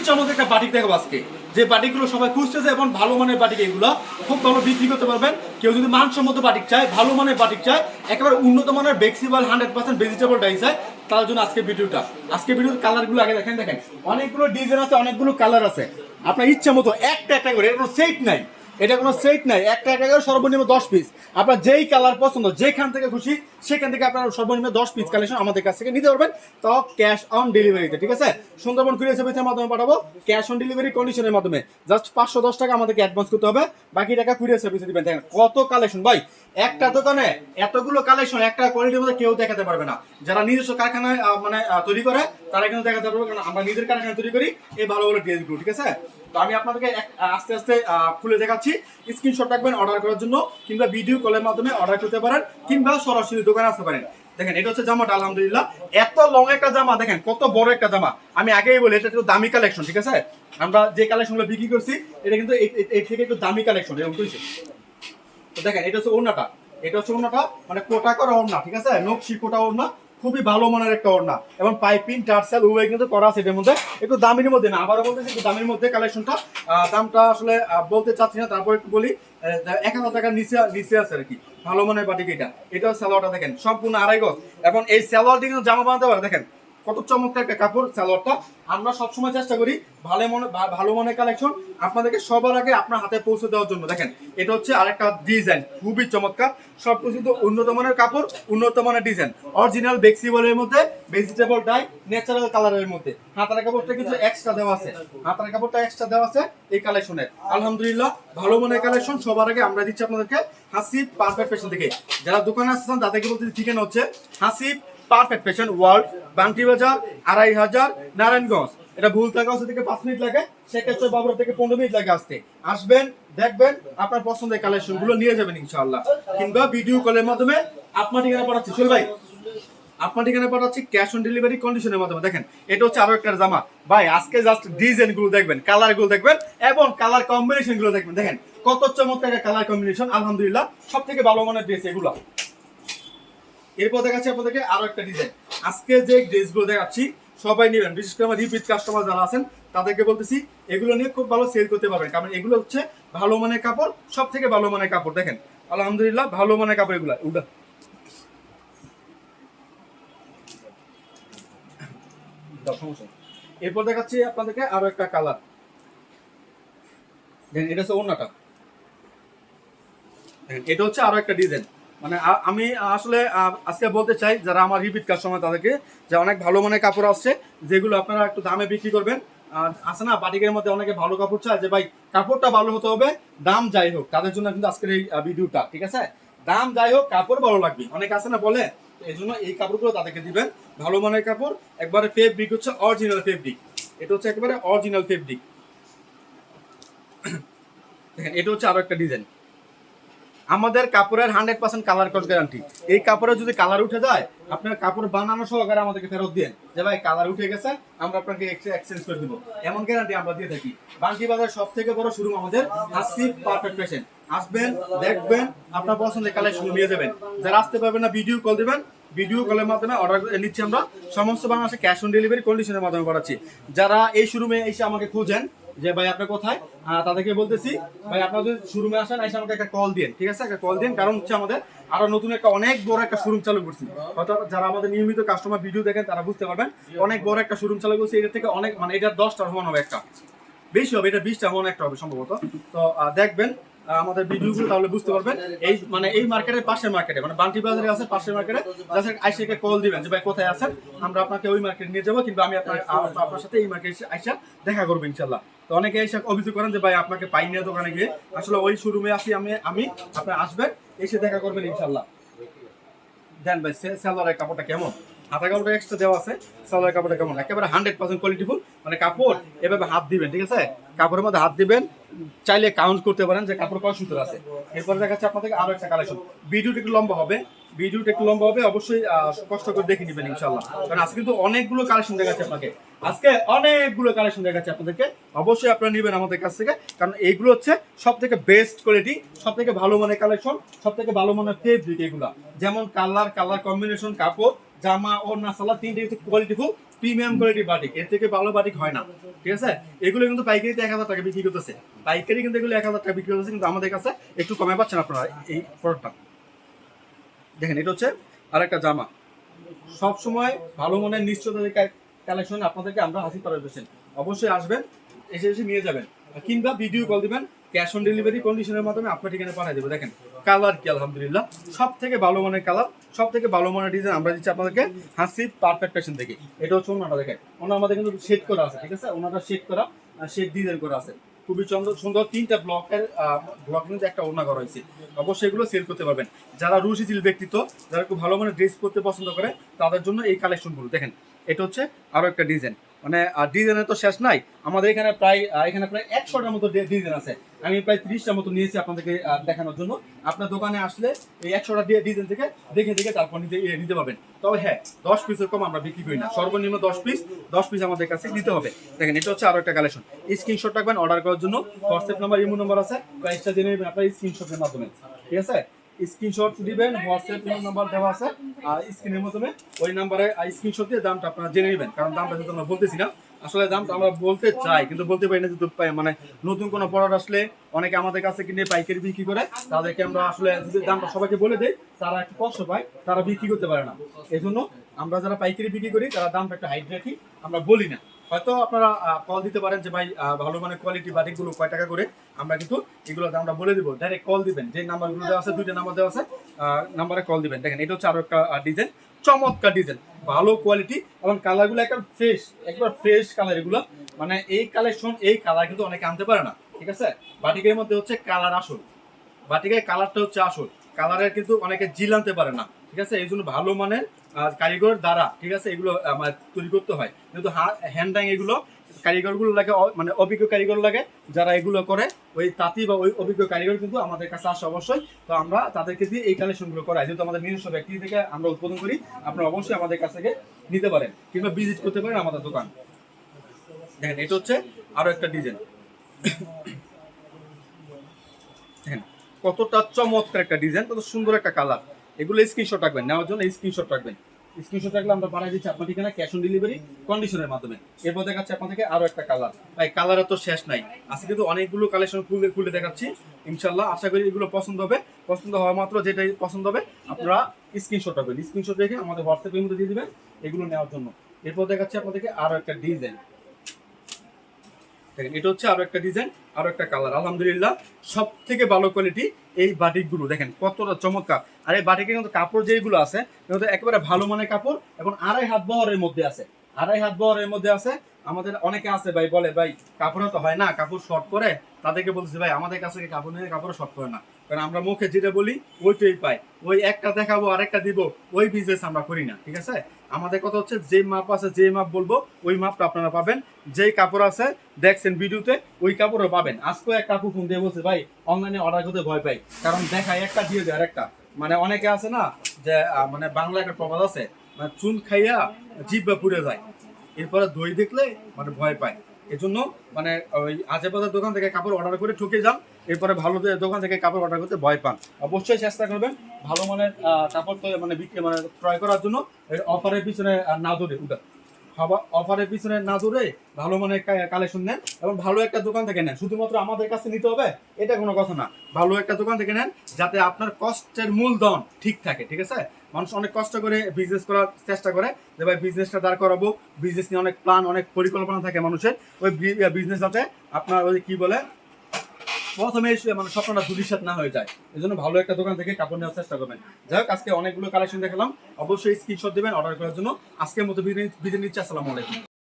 চমৎকার একটা বাটিক দেখাবো আজকে, যে বাটিকগুলো সবাই খুঁজতেছে এবং ভালো মানের বাটিক, এগুলো খুব ভালো বিক্রি করতে পারবেন। কেউ যদি মানসম্মত বাটিক চায়, ভালো মানের বাটিক চায়, একেবারে উন্নত মানের ফ্লেক্সিবল 100% ভেজিটেবল ডাই চায়, তার জন্য আজকে ভিডিওটা। আজকে ভিডিওর কালারগুলো আগে দেখেন, অনেকগুলো ডিজাইন আছে, অনেকগুলো কালার আছে, আপনার ইচ্ছা মতো একটা একটা করে, কোনো সেট নাই, এটা কোনো সেট নাই, একটা একটা করে সর্বনিম্ন 10 পিস। আপনার যেই কালার পছন্দ, যেখান থেকে খুশি সেখান থেকে আপনার সর্বনিম্ন 10 পিস কালেকশন আমাদের কাছ থেকে নিতে পারবেন, তো ক্যাশ অন ডেলিভারিতে। ঠিক আছে, সুন্দরবন কুরিয়ার সার্ভিসের মাধ্যমে পাঠাবো, ক্যাশ অন ডেলিভারি কন্ডিশনের মাধ্যমে। জাস্ট 510 টাকা আমাদেরকে অ্যাডভান্স করতে হবে, বাকি টাকা কুরিয়ার সার্ভিসে দিবেন। দেখেন কত কালেকশন ভাই, একটা দোকানে এতগুলো কালেকশন একটা কোয়ালিটির মধ্যে কেউ দেখাতে পারবে না। যারা নিজস্ব কারখানায় তৈরি করে তারা কিন্তু দেখাতে পারবে, কারণ আমরা নিজের কারখানায় তৈরি করি এই ভালো ভালো ড্রেসগুলো। ঠিক আছে, তো আমি আপনাদেরকে আস্তে আস্তে খুলে দেখাচ্ছি, স্ক্রিনশট রাখবেন অর্ডার করার জন্য, কিংবা ভিডিও কলের মাধ্যমে অর্ডার করতে পারেন, কিংবা সরাসরি দোকানে আসতে পারেন। দেখেন এটা হচ্ছে জামাটা, আলহামদুলিল্লাহ এত লং একটা জামা, দেখেন কত বড় একটা জামা। আমি আগেই বলি এটা একটু দামি কালেকশন। ঠিক আছে, আমরা যে কালেকশনগুলো বিক্রি করছি এটা কিন্তু এর থেকে একটু দামি কালেকশন এরকম করেছে। তো দেখেন এটা হচ্ছে ওড়নাটা, এটা হচ্ছে ওড়নাটা, মানে কোটা করা ওড়না। ঠিক আছে, নকশি কোটা ওড়না, খুবই ভালো মানের একটা ওড়না, এবং পাইপিং টার্সেল উভয় কিন্তু করা আছে এটার মধ্যে। একটু দামের মধ্যে না, আবারও বলতেছি একটু দামের মধ্যে কালেকশনটা। দামটা আসলে বলতে চাচ্ছি না, তারপর একটু বলি 1000 টাকার নিচে আছে আর কি, ভালো মানের বাটিক। এটা সালোয়ারটা দেখেন সম্পূর্ণ আড়াই গজ, এবং এই সালোয়ারটি কিন্তু জামা বানাতে পারে। দেখেন কত চমৎকার একটা কাপড় সালোয়ারটা। আমরা সবসময় চেষ্টা করি ভালো মানের কালেকশন আপনাদেরকে সবার আগে আপনার হাতে পৌঁছে দেওয়ার জন্য। দেখেন এটা হচ্ছে আরেকটা ডিজাইন, খুবই চমৎকার, সবকিছু তো উন্নত মানের কাপড়, উন্নত মানের ডিজাইন, অরিজিনাল ফ্লেক্সিবলের মধ্যে, ভেজিটেবল ডাই, ন্যাচারাল কালারের মধ্যে। হাতার কাপড়টা কিন্তু এক্সট্রা দেওয়া আছে, হাতার কাপড়টা এক্সট্রা দেওয়া আছে এই কালেকশনের। আলহামদুলিল্লাহ ভালো মানের কালেকশন সবার আগে আমরা দিচ্ছি আপনাদেরকে হাসিব পারফেক্ট ফ্যাশন থেকে। যারা দোকানে আসছেন তাদেরকে বলতে ঠিকানা হচ্ছে Hasib perfect fashion world, Bunty বাজার, 2500, নারায়ণগঞ্জ। এটা ভুল থাকা থেকে 5 মিনিট লাগে, সেক্ষেত্রে বাবুরা থেকে 15 মিনিট লাগে আসতে। আসবেন, দেখবেন, আপনার পছন্দের কালেকশন গুলো নিয়ে যাবেন ইনশাআল্লাহ, কিংবা ভিডিও কলের মাধ্যমে আপনার ঠিকানা পাঠাচ্ছি। চল ভাই, আপনার ঠিকানা পাঠাচ্ছি ক্যাশ অন ডেলিভারি কন্ডিশনের মাধ্যমে। দেখেন এটা হচ্ছে আরো একটা জামা ভাই, আজকে জাস্ট ডিজাইন গুলো দেখবেন, কালার গুলো দেখবেন, এবং কালার কম্বিনেশন গুলো দেখবেন। দেখেন কত চমৎকার কালার কম্বিনেশন, আলহামদুলিল্লাহ সব থেকে ভালো মানের ড্রেস এগুলো। এরপর দেখাচ্ছি আপনাদেরকে আরো একটা ডিজাইন। আজকে যে ড্রেসগুলো দেখাচ্ছি সবাই নেবেন, বিশেষ করে আমার রিপিট কাস্টমার যারা আছেন তাদেরকে বলতেছি এগুলো নিয়ে খুব ভালো সেল করতে পারবেন, কারণ এগুলো হচ্ছে ভালো মানের কাপড়, সব থেকে ভালো মানের কাপড়। দেখেন আলহামদুলিল্লাহ ভালো মানের কাপড় এগুলো। এরপর দেখাচ্ছি আপনাদেরকে আরো একটা কালার। এটা হচ্ছে ওড়নাটা, এটা হচ্ছে আরো একটা ডিজাইন। মানে আমি আসলে আজকে বলতে চাই যারা আমার রিপিট কাস্টমার তাদেরকে, যে অনেক ভালো মানের কাপড় আসছে, যেগুলো আপনারা একটু দামে বিক্রি করবেন। আছে না বাটিকের মধ্যে অনেকে ভালো কাপড় চায়, যে ভাই কাপড়টা ভালো হতে হবে, দাম যাই হোক, তাদের জন্য কিন্তু আজকের এই ভিডিওটা। ঠিক আছে, দাম যাই হোক কাপড় ভালো লাগবে, অনেক আছে না বলে, এই জন্য এই কাপড়গুলো তাদেরকে দিবেন, ভালো মানের কাপড়। একবারে ফেব্রিক হচ্ছে অরিজিনাল ফেব্রিক, এটা হচ্ছে একেবারে অরিজিনাল ফেব্রিক। দেখেন এটা হচ্ছে আরো একটা ডিজাইন। আমাদের কাপড়ের 100% কালার কস গ্যারান্টি। এই কাপড়ে যদি কালার উঠে যায়, আপনার কাপড় বানানো সহকারে আমাদেরকে ফেরত দেন, যে ভাই কালার উঠে গেছে, আমরা আপনাকে এক্সচেঞ্জ করে দিব, এমন গ্যারান্টি আমরা দিয়ে থাকি। বাঙ্কি বাজার সব থেকে বড় শোরুম আমাদের হাসিব পারফেক্ট ফ্যাশন। আসবেন, দেখবেন, আপনার পছন্দের কালেকশন নিয়ে যাবেন। যারা আসতে পারবেন না ভিডিও কল দিবেন, ভিডিও কলের মাধ্যমে অর্ডার নিচ্ছি আমরা, সমস্ত বাংলাদেশে ক্যাশ অন ডেলিভারি কন্ডিশনের মাধ্যমে করাচ্ছি। যারা এই শোরুমে এসে আমাকে খুঁজেন যে ভাই আপনি কোথায়, তাদেরকে বলতেছি ভাই আপনারা যদি শোরুমে আসেন, এসে আমাকে একটা কল দিন। ঠিক আছে, একটা কল দিন, কারণ হচ্ছে আমাদের আরো নতুন একটা অনেক বড় একটা শোরুম চালু করছি। অর্থাৎ যারা আমাদের নিয়মিত কাস্টমার ভিডিও দেখেন তারা বুঝতে পারবেন, অনেক বড় একটা শোরুম চালু করছি। এটা থেকে অনেক, মানে এটা 10টা সমান হবে, একটা বেশি হবে, এটা 20টা সমান একটা হবে সম্ভবত। তো দেখবেন আমাদের ভিডিওগুলো, তাহলে বুঝতে পারবেন। এই মানে এই মার্কেটের পাশের মার্কেটে, মানে বান্টি বাজারে আছে পাশের মার্কেটে, জাস্ট আইসা একটা কল দিবেন যে ভাই কোথায় আছেন, আমরা আপনাকে ওই মার্কেটে নিয়ে যাবো, কিন্তু আমি আপনার সাথে এই মার্কেটে আইসা দেখা করবো ইনশাল্লাহ। তো অনেকে এসে অভিযোগ করেন যে ভাই আপনাকে পাই না দোকানে গিয়ে, আসলে ওই শোরুমে আসি আমি আপনি আসবেন, এসে দেখা করবেন ইনশাল্লাহ। দেন ভাই সালোয়ারের কাপড়টা কেমন, হাতা কাপড়টা এক্সট্রা দেওয়া আছে, সালোয়ার কাপড়টা কেমন, একেবারে 100% কোয়ালিটিফুল, মানে কাপড় এভাবে হাত দিবেন। ঠিক আছে, কাপড়ের মধ্যে হাত দিবেন, চাইলে কাউন্ট করতে পারেন যে কাপড় কয় সুতোর আছে। এরপরে দেখাচ্ছে আপনাদেরকে আরো একটা কালেকশন। ভিডিওটা একটু লম্বা হবে, অবশ্যই কষ্ট করে দেখে নেবেন ইনশাল্লাহ, কারণ আজকে কিন্তু অনেকগুলো কালেকশন দেখাচ্ছে আপনাকে, আপনাদেরকে। অবশ্যই আপনারা নেবেন আমাদের কাছ থেকে, কারণ এইগুলো হচ্ছে সব থেকে বেস্ট কোয়ালিটি, সব থেকে ভালো মানের কালেকশন, সব থেকে ভালো মানের ফেব্রিক এগুলা। যেমন কালার কম্বিনেশন, কাপড়, জামা, ওড়না, সালোয়ার, তিনটে কোয়ালিটিফুল, প্রিমিয়াম কোয়ালিটি বাটিক, এর থেকে ভালো বাটিক হয় না, ঠিক আছে। এগুলো কিন্তু পাইকারিতে 1000 টাকা বিক্রি করতেছে, পাইকারি কিন্তু এগুলো 1000 টাকা বিক্রি করতেছে, কিন্তু আমাদের কাছে একটু কমে পাচ্ছেন আপনারা এই প্রোডাক্টটা। দেখেন এটা হচ্ছে আরেকটা জামা, সব সময় ভালো মনের নিশ্চয়তা কালেকশন আপনাদেরকে আমরা হাসি পাড়া পেয়েছেন, অবশ্যই আসবেন, এসে নিয়ে যাবেন, কিংবা ভিডিও কল দিবেন, ক্যাশ অন ডেলিভারি কন্ডিশনের মাধ্যমে আপনার ঠিকানা পাঠিয়ে দেবো। দেখেন কালার কি আলহামদুলিল্লাহ, সব থেকে ভালো মানের কালার, সব থেকে ভালো মানের ডিজাইন আমরা দিচ্ছি আপনাদেরকে হাসি পারফেক্ট ফ্যাশন থেকে। এটা হচ্ছে ওনাটা, দেখেন ওনার আমাদের কিন্তু শেড করা আছে, ঠিক আছে, ওনাটা শেড করা, শেড ডিজাইন করা আছে, খুবই সুন্দর 3টা ব্লক কিন্তু একটা ওনা করা হয়েছে, অবশ্যই এগুলো সেল করতে পারবেন। যারা রুচিশীল ব্যক্তিত্ব, যারা খুব ভালো মানের ড্রেস করতে পছন্দ করে, তাদের জন্য এই কালেকশনগুলো। দেখেন এটা হচ্ছে আরো একটা ডিজাইন, মানে ডিজাইনের তো শেষ নাই, আমাদের এখানে প্রায় 100টার মতো ডিজাইন আছে, আমি প্রায় 30টার মতো নিয়েছি আপনাদেরকে দেখানোর জন্য। আপনার দোকানে আসলে এই 100টা ডিজাইন থেকে দেখে তারপর নিতে পারবেন। তবে হ্যাঁ, 10 পিসের কম আমরা বিক্রি করি না, সর্বনিম্ন 10 পিস আমাদের কাছে নিতে হবে। দেখেন এটা হচ্ছে আরো একটা কালেকশন, স্ক্রিনশট রাখবেন অর্ডার করার জন্য, হোয়াটসঅ্যাপ নাম্বার, ইমো নাম্বার আছে, প্রাইসটা জেনে নেবেন আপনার স্ক্রিনশটের মাধ্যমে, ঠিক আছে। স্ক্রিনশট দিবেন, হোয়াটসঅ্যাপ নাম্বার দেওয়া আছে স্ক্রিনের মাধ্যমে, ওই নাম্বারে স্ক্রিনশট দিয়ে দামটা আপনারা জেনে নেবেন। কারণ দামটা যেহেতু আমরা বলতেছি না, আসলে দামটা আমরা বলতে চাই কিন্তু বলতে পারি না, যেহেতু মানে নতুন কোনো প্রোডাক্ট আসলে অনেকে আমাদের কাছে কিনে পাইকারি বিক্রি করে, তাদেরকে আমরা আসলে যদি দামটা সবাইকে বলে দেই, তারা একটু কষ্ট পায়, তারা বিক্রি করতে পারে না। এই জন্য আমরা যারা পাইকারি বিক্রি করি, তারা দামটা একটু হাইট রাখি, আমরা বলি না। হয়তো আপনারা কল দিতে পারেন যে ভাই ভালো মানের কোয়ালিটি বাটিকগুলো কয় টাকা করে, আমরা কিন্তু এগুলো আমরা বলে দিব, ডাইরেক্ট কল দিবেন, যে নাম্বারগুলো দেওয়া আছে, 2টা নাম্বার দেওয়া আছে, নাম্বারে কল দিবেন। দেখেন এটা হচ্ছে আরো একটা ডিজাইন, চমৎকার ডিজাইন, ভালো কোয়ালিটি, এবং কালারগুলো একবার ফ্রেশ কালার, এগুলো মানে এই কালেকশন, এই কালার কিন্তু অনেকে আনতে পারে না, ঠিক আছে। বাটিকের মধ্যে হচ্ছে কালার আসল, বাটিকের কালারটা হচ্ছে আসল, কালারের কিন্তু অনেকে জিল আনতে পারে না, ঠিক আছে। এই জন্য ভালো মানের কারিগর দ্বারা, ঠিক আছে, এগুলো তৈরি করতে হয়, যেহেতু হ্যান্ডাং এগুলো কারিগরগুলো লাগে, মানে অভিজ্ঞ কারিগর লাগে, যারা এগুলো করে, ওই তাঁতি বা ওই অভিজ্ঞ কারিগর কিন্তু আমাদের কাছে আসে অবশ্যই। তো আমরা তাদেরকে দিয়ে এই কালেকশনগুলো করাই, যেহেতু আমাদের নিজস্ব ব্যক্তি থেকে আমরা উৎপাদন করি, আপনারা অবশ্যই আমাদের কাছ থেকে নিতে পারেন, কিংবা ভিজিট করতে পারেন আমাদের দোকান। দেখেন এটা হচ্ছে আরো একটা ডিজাইন, দেখেন কতটা চমৎকার একটা ডিজাইন, কত সুন্দর একটা কালার। এগুলো স্ক্রিনশট রাখবেন, নেওয়ার জন্য স্ক্রিনশট রাখবেন, স্ক্রিনশট রাখলে আমরা বানাই দিচ্ছি আপনার ঠিকানা ক্যাশ অন ডেলিভারি কন্ডিশনের মাধ্যমে। এরপর দেখাচ্ছি আপনাদেরকে আরো একটা কালার, ভাই কালারের তো শেষ নাই, আজকে কিন্তু অনেকগুলো কালেকশন খুলে দেখাচ্ছি, ইনশাল্লাহ আশা করি এগুলো পছন্দ হবে। পছন্দ হওয়া মাত্র যেটাই পছন্দ হবে আপনারা স্ক্রিনশট রাখবেন, স্ক্রিনশট রেখে আমাদের হোয়াটসঅ্যাপের মধ্যে দিয়ে দিবেন এগুলো নেওয়ার জন্য। এরপর দেখাচ্ছি আপনাদেরকে আরো একটা ডিজাইন, দেখেন এটা হচ্ছে আরো একটা ডিজাইন, আরো একটা কালার, আলহামদুলিল্লাহ সব থেকে ভালো কোয়ালিটি এই বাটিকগুলো। দেখেন কতটা চমৎকার, আর এই বাটিকের কিন্তু কাপড় যেগুলো আছে এগুলো একেবারে ভালো মানের কাপড়, এবং 2.5 হাত বহরের মধ্যে আছে, 2.5 হাত বহরের মধ্যে আছে। আমাদের অনেকে আছে ভাই বলে ভাই কাপড়ে তো হয় না, কাপড় শর্ট করে, তাদেরকে বলছি ভাই আমাদের কাছে কাপড় নিয়ে কাপড় শর্ট করে না, কারণ আমরা মুখে যেটা বলি ওইটাই পাই, ওই একটা দেখাবো আরেকটা দিব, ওই বিজনেস আমরা করি না, ঠিক আছে। আমাদের কথা হচ্ছে যে মাপ আছে, যে মাপ বলবো ওই মাপটা আপনারা পাবেন, যেই কাপড় আছে দেখছেন ভিডিওতে ওই কাপড়ও পাবেন। আজকেও এক কাপড় ফোন দিয়ে বলছে ভাই অনলাইনে অর্ডার করতে ভয় পাই, কারণ দেখায় একটা দিয়ে দেয় আরেকটা, মানে অনেকে আছে না যে মানে বাংলা একটা প্রবাদ আছে, মানে চুন খাইয়া জিভা পুড়ে যায়, এরপরে দই দেখলে মানে ভয় পায়। এজন্য মানে ওই আশেপাশের দোকান থেকে কাপড় অর্ডার করে ঠকে যান, এরপরে ভালো দোকান থেকে কাপড় অর্ডার করতে ভয় পান। অবশ্যই চেষ্টা করবেন ভালো মানের কাপড় মানে বিক্রি মানে ক্রয় করার জন্য, অফারের পিছনে না দৌড়ে অফারের পিছনে না দৌড়ে ভালো মানের কালেকশন নেন, এবং ভালো একটা দোকান থেকে নেন। শুধুমাত্র আমাদের কাছে নিতে হবে এটা কোনো কথা না, ভালো একটা দোকান থেকে নেন, যাতে আপনার কষ্টের মূলধন ঠিক থাকে, ঠিক আছে। মানুষ অনেক কষ্ট করে বিজনেস করার চেষ্টা করে, যে ভাই বিজনেসটা দাঁড় করাবো, বিজনেস নিয়ে অনেক প্ল্যান, অনেক পরিকল্পনা থাকে মানুষের, ওই বিজনেস যাতে আপনার ওই কি বলে প্রথমে মানে স্বপ্নটা ধূলিসাৎ না হয়ে যায়। এই জন্য ভালো একটা দোকান থেকে কাপড় নেওয়ার চেষ্টা করবেন। যাই হোক, আজকে অনেকগুলো কালেকশন দেখালাম, অবশ্যই স্ক্রিনশট দেবেন অর্ডার করার জন্য। আজকের মতো বিদায় নিচ্ছি, আসসালামু আলাইকুম।